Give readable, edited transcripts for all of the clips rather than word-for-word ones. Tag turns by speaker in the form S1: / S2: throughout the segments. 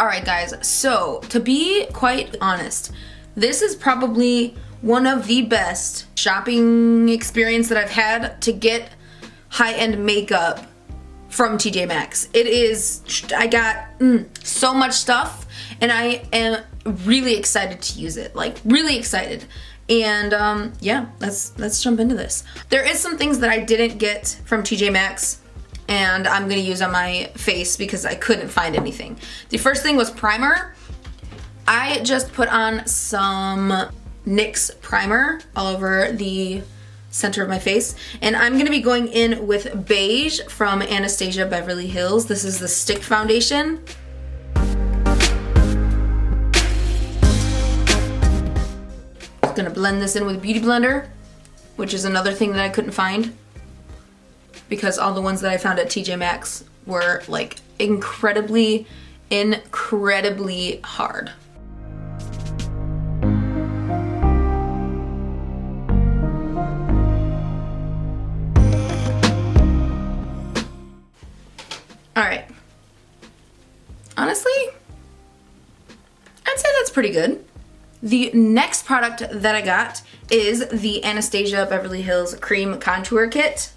S1: Alright guys, so to be quite honest, this is probably one of the best shopping experience that I've had to get high-end makeup from TJ Maxx. It is, I got so much stuff and I am really excited to use it, like really excited. And yeah, let's jump into this. There is some things that I didn't get from TJ Maxx and I'm gonna use on my face because I couldn't find anything. The first thing was primer. I just put on some NYX primer all over the center of my face, and I'm gonna be going in with beige from Anastasia Beverly Hills. This is the stick foundation. Just gonna blend this in with Beauty Blender, which is another thing that I couldn't find because all the ones that I found at TJ Maxx were like incredibly hard. Alright. Honestly, I'd say that's pretty good. The next product that I got is the Anastasia Beverly Hills Cream Contour Kit.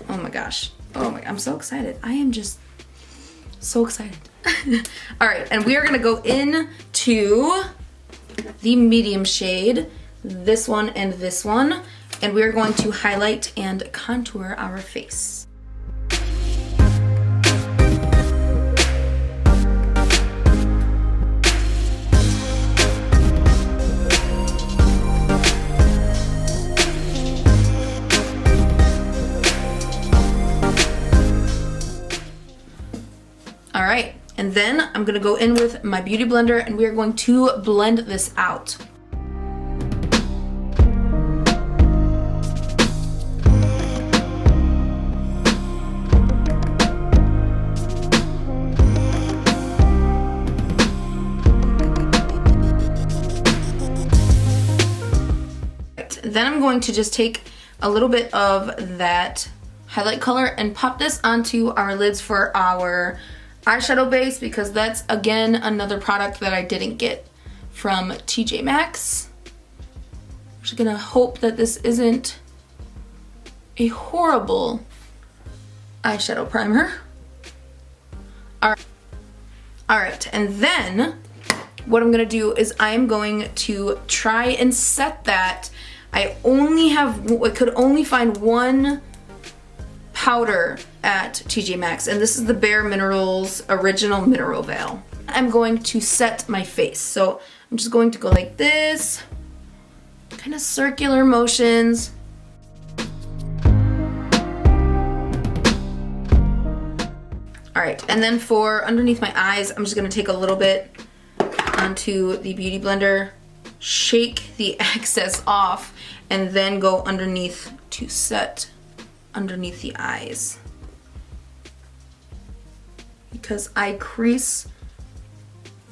S1: Oh my gosh. Oh my, I'm so excited. I am just so excited. Alright, and we are gonna go into the medium shade, this one and this one, and we are going to highlight and contour our face. Alright, and then I'm gonna go in with my Beauty Blender and we are going to blend this out. Then I'm going to just take a little bit of that highlight color and pop this onto our lids for our eyeshadow base because that's again another product that I didn't get from TJ Maxx. I'm just gonna hope that this isn't a horrible eyeshadow primer. Alright, and then what I'm gonna do is I'm going to try and set that. I could only find one powder at TJ Maxx, and this is the Bare Minerals Original Mineral Veil. I'm going to set my face, so I'm just going to go like this, kind of circular motions. Alright, and then for underneath my eyes, I'm just going to take a little bit onto the Beauty Blender, shake the excess off, and then go underneath to set underneath the eyes. Because I crease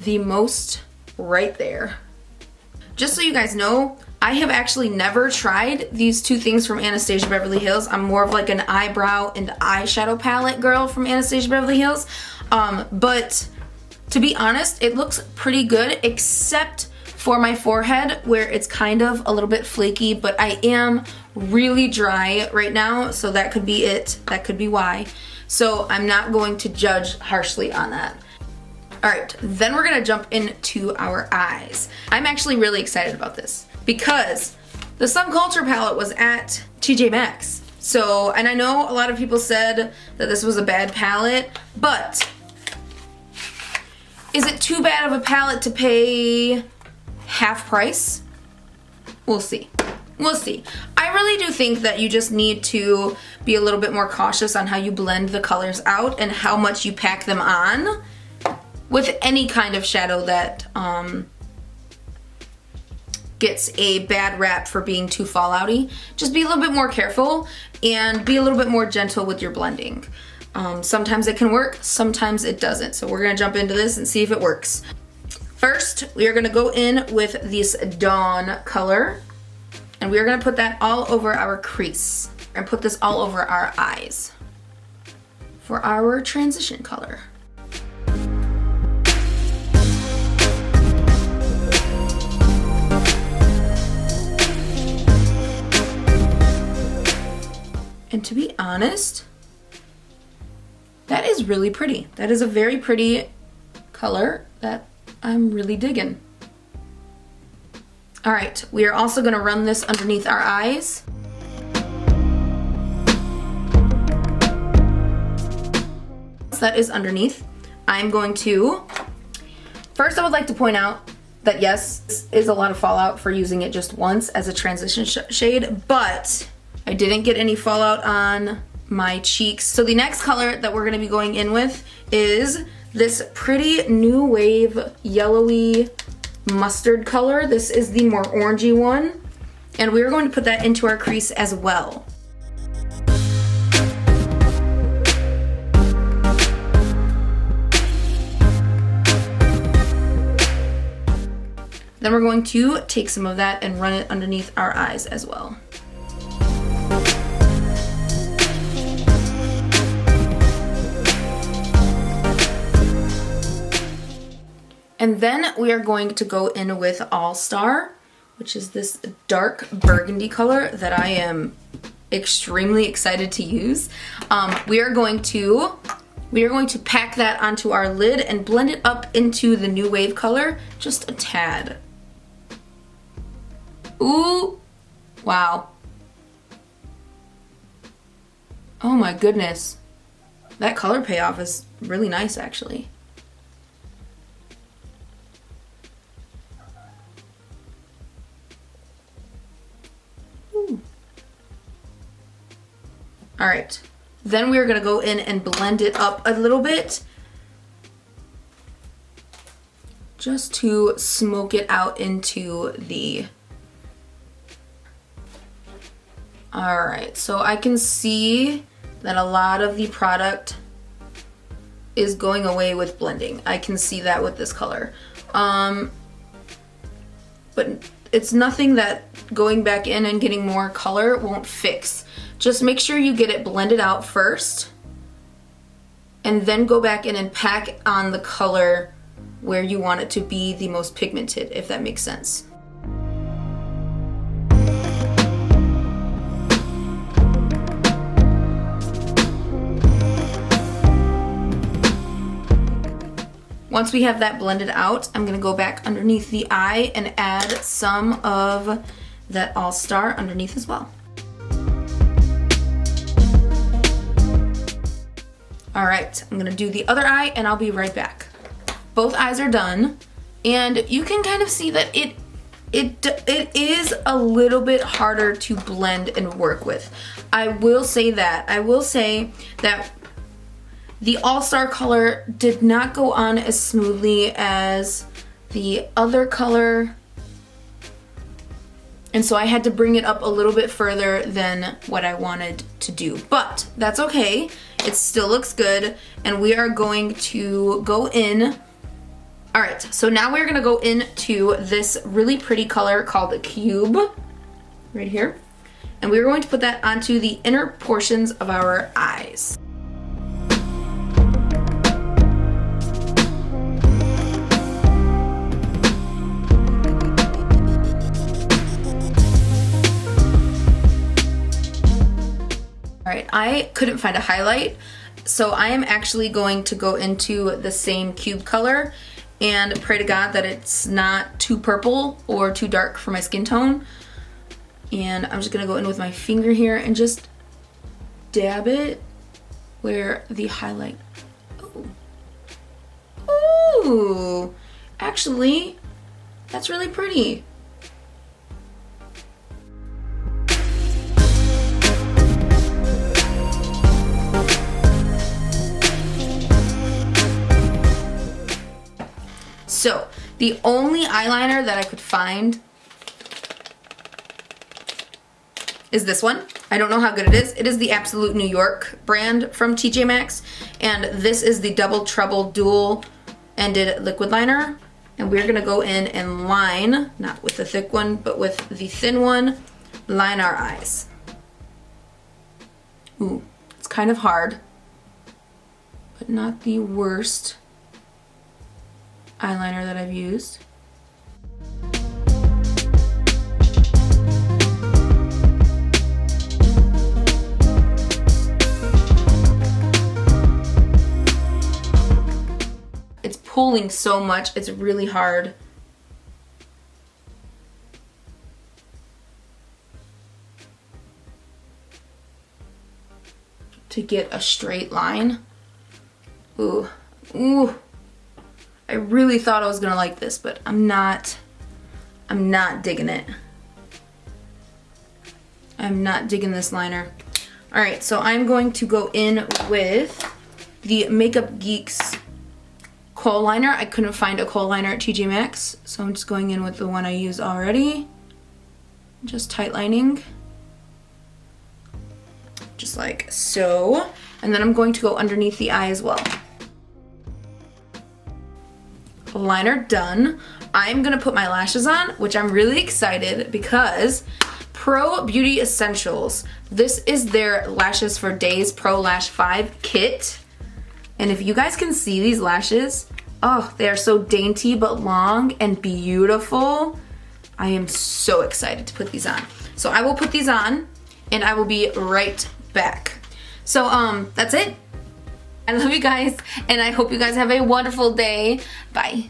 S1: the most right there. Just so you guys know, I have actually never tried these two things from Anastasia Beverly Hills. I'm more of like an eyebrow and eyeshadow palette girl from Anastasia Beverly Hills. But to be honest, it looks pretty good except for my forehead where it's kind of a little bit flaky, but I am really dry right now, so that could be it. That could be why. So I'm not going to judge harshly on that. Alright, then we're gonna jump into our eyes. I'm actually really excited about this because the Subculture palette was at TJ Maxx. So, and I know a lot of people said that this was a bad palette, but is it too bad of a palette to pay half price? We'll see. We'll see. I really do think that you just need to be a little bit more cautious on how you blend the colors out and how much you pack them on with any kind of shadow that gets a bad rap for being too fallouty. Just be a little bit more careful and be a little bit more gentle with your blending. Sometimes it can work, sometimes it doesn't. So we're gonna jump into this and see if it works. First, we are gonna go in with this Dawn color, and we are gonna put that all over our crease and put this all over our eyes. for our transition color. And to be honest, that is really pretty. That is a very pretty color that I'm really digging. All right, we are also gonna run this underneath our eyes. So that is underneath. I'm going to, first I would like to point out that yes, this is a lot of fallout for using it just once as a transition shade, but I didn't get any fallout on my cheeks. So the next color that we're gonna be going in with is this pretty new wave yellowy mustard color. This is the more orangey one, and we're going to put that into our crease as well. Then we're going to take some of that and run it underneath our eyes as well. And then we are going to go in with All Star, which is this dark burgundy color that I am extremely excited to use. We are going to pack that onto our lid and blend it up into the new wave color just a tad. Ooh, wow. Oh my goodness. That color payoff is really nice actually. Ooh. All right, then we're gonna go in and blend it up a little bit just to smoke it out into the... All right, so I can see that a lot of the product is going away with blending. I can see that with this color. But it's nothing that going back in and getting more color won't fix. Just make sure you get it blended out first and then go back in and pack on the color where you want it to be the most pigmented, if that makes sense. Once we have that blended out, I'm gonna go back underneath the eye and add some of that All Star underneath as well. All right, I'm gonna do the other eye and I'll be right back. Both eyes are done, and you can kind of see that it is a little bit harder to blend and work with. I will say that the All Star color did not go on as smoothly as the other color, and so I had to bring it up a little bit further than what I wanted to do. But that's okay, it still looks good, and we are going to go in. All right, so now we're gonna go into this really pretty color called Cube, right here, and we're going to put that onto the inner portions of our eyes. All right, I couldn't find a highlight, so I am actually going to go into the same cube color and pray to God that it's not too purple or too dark for my skin tone. And I'm just gonna go in with my finger here and just dab it where the highlight. Ooh. Ooh, actually, that's really pretty. So, the only eyeliner that I could find is this one. I don't know how good it is. It is the Absolute New York brand from TJ Maxx, and this is the Double Trouble dual-ended liquid liner. And we're gonna go in and line, not with the thick one, but with the thin one, line our eyes. Ooh, it's kind of hard. but not the worst eyeliner that I've used. It's pulling so much, it's really hard. To get a straight line. Ooh, ooh. I really thought I was gonna like this, but I'm not digging it. I'm not digging this liner. All right, so I'm going to go in with the Makeup Geeks kohl liner. I couldn't find a kohl liner at TJ Maxx, so I'm just going in with the one I use already. Just tight lining. Just like so. And then I'm going to go underneath the eye as well. Liner done. I'm gonna put my lashes on, which I'm really excited because Pro Beauty Essentials, this is their Lashes for Days Pro Lash 5 kit. And if you guys can see these lashes, oh, they are so dainty but long and beautiful. I am so excited to put these on. So I will put these on and I will be right back. So that's it. I love you guys and I hope you guys have a wonderful day. Bye.